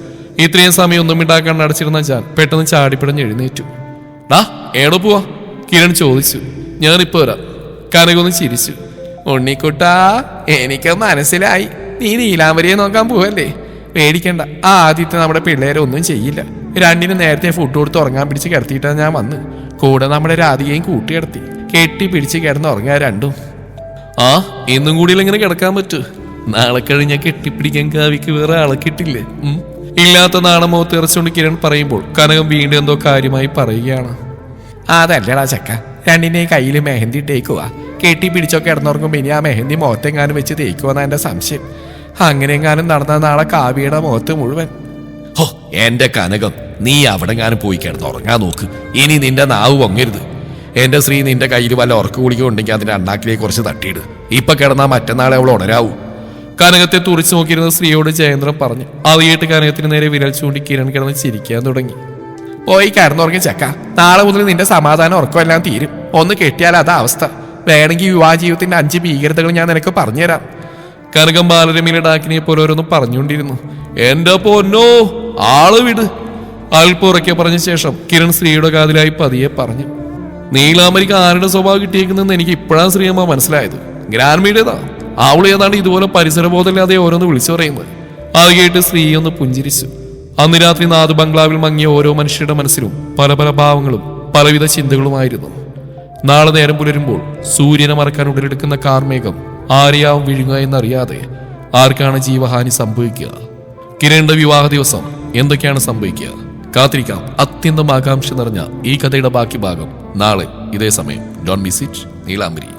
ഇത്രയും സമയം ഒന്നും ഉണ്ടാക്കാൻ അടച്ചിരുന്ന ഞാൻ പെട്ടെന്ന് ചാടിപ്പിടഞ്ഞ് എഴുന്നേറ്റു. ഏടോ പോവാ? കിരൺ ചോദിച്ചു. ഞാനിപ്പോ വരാം. കനകൊന്ന് ചിരിച്ചു. ഉണ്ണിക്കുട്ടാ, എനിക്ക് മനസ്സിലായി. നീ നീലാംബരിയെ നോക്കാൻ പോവല്ലേ? പേടിക്കണ്ട, ആ ആദ്യത്തെ നമ്മുടെ പിള്ളേരെ ഒന്നും ചെയ്യില്ല. രണ്ടിനും നേരത്തെ ഫുഡ് കൊടുത്ത് ഉറങ്ങാൻ പിടിച്ച് കിടത്തിയിട്ടാണ് ഞാൻ വന്ന്. കൂടെ നമ്മുടെ രാധികയും കൂട്ടിക്കിടത്തി. കെട്ടി പിടിച്ച് കിടന്ന് ഉറങ്ങാൻ രണ്ടും. ഇന്നും കൂടിയിൽ എങ്ങനെ കിടക്കാൻ പറ്റൂ? നാളെ കഴിഞ്ഞ കെട്ടിപ്പിടിക്കാൻ കാവിക്ക് വേറെ ആളെ കിട്ടില്ലേ? ഇല്ലാത്ത നാണം മുഖത്ത് ഇറച്ചുകൊണ്ട് കിരൺ പറയുമ്പോൾ കനകം വീണ്ടും എന്തോ കാര്യമായി പറയുകയാണ്. അതല്ലടാ ചക്ക, രണ്ടിൻ്റെയും കയ്യിൽ മെഹന്തി ഇട്ടേക്കുക. കെട്ടി പിടിച്ചൊക്കെ കിടന്നുറങ്ങുമ്പോൾ ഇനി ആ മെഹന്തി മുഖത്തെങ്ങാനും വെച്ച് തേക്കുമെന്നാ എൻ്റെ സംശയം. അങ്ങനെയെങ്ങാനും നടന്ന നാളെ കാവ്യയുടെ മുഖത്ത് മുഴുവൻ. ഹോ, എന്റെ കനകം, നീ അവിടെങ്ങാനും പോയി കിടന്നുറങ്ങാൻ നോക്ക്. ഇനി നിന്റെ നാവ് പൊങ്ങരുത്. എന്റെ ശ്രീ, നിന്റെ കയ്യിൽ വല്ല ഉറക്ക കുളിക്കുണ്ടെങ്കിൽ അതിന്റെ അണ്ണാക്കിലേക്ക് കുറച്ച് തട്ടിയിട്. ഇപ്പൊ കിടന്നാൽ മറ്റന്നാളെ അവൾ ഉണരാവൂ. കനകത്തെ തുറിച്ചു നോക്കിയിരുന്ന സ്ത്രീയോട് ജയേന്ദ്രൻ പറഞ്ഞു. അത് കേട്ട് കനകത്തിന് നേരെ വിരൽ ചൂണ്ടി കിരൺ കിടന്ന് ചിരിക്കാൻ തുടങ്ങി. പോയി കിടന്നുറങ്ങി ചക്ക. നാളെ മുതൽ നിന്റെ സമാധാനം ഉറക്കമെല്ലാം തീരും. ഒന്ന് കെട്ടിയാൽ അതാ അവസ്ഥ. വേണമെങ്കിൽ വിവാഹ ജീവിതത്തിന്റെ 5 ഭീകരതകൾ ഞാൻ നിനക്ക് പറഞ്ഞുതരാം. കനകം ബാലരമയിലെ ഡാക്കിനെ പോലെ ഓരോന്നും പറഞ്ഞുകൊണ്ടിരുന്നു. എന്റെ പൊന്നോ, ആള് വിട്. അല്പം ഉറക്കെ പറഞ്ഞ ശേഷം കിരൺ സ്ത്രീയുടെ കാതിലായി പതിയെ പറഞ്ഞു. നീലാംബരിക്ക് ആരുടെ സ്വഭാവം കിട്ടിയേക്കുന്നെന്ന് എനിക്ക് ഇപ്പോഴാണ് ശ്രീയമ്മ മനസ്സിലായത്. ഗ്രാൻമീടേതാ. അവള് ഏതാണ്ട് ഇതുപോലെ പരിസരബോധമില്ലാതെ ഓരോന്ന് വിളിച്ചു പറയുന്നത്. അത് കേട്ട് സ്ത്രീ ഒന്ന് പുഞ്ചിരിച്ചു. അന്ന് രാത്രി നാദ് ബംഗ്ലാവിൽ മങ്ങിയ ഓരോ മനുഷ്യരുടെ മനസ്സിലും പല പല ഭാവങ്ങളും പലവിധ ചിന്തകളുമായിരുന്നു. നാളെ നേരം പുലരുമ്പോൾ സൂര്യനെ മറക്കാൻ ഉടലെടുക്കുന്ന കാർമേഘം ആരെയാവും വിഴുങ്ങുക എന്നറിയാതെ ആർക്കാണ് ജീവഹാനി സംഭവിക്കുക? കിരണിന്റെ വിവാഹ ദിവസം എന്തൊക്കെയാണ് സംഭവിക്കുക? കാത്തിരിക്കാം. അത്യന്തം ആകാംക്ഷ നിറഞ്ഞ ഈ കഥയുടെ ബാക്കി ഭാഗം നാളെ ഇതേ സമയം. Don't miss it. നീലാംബരി.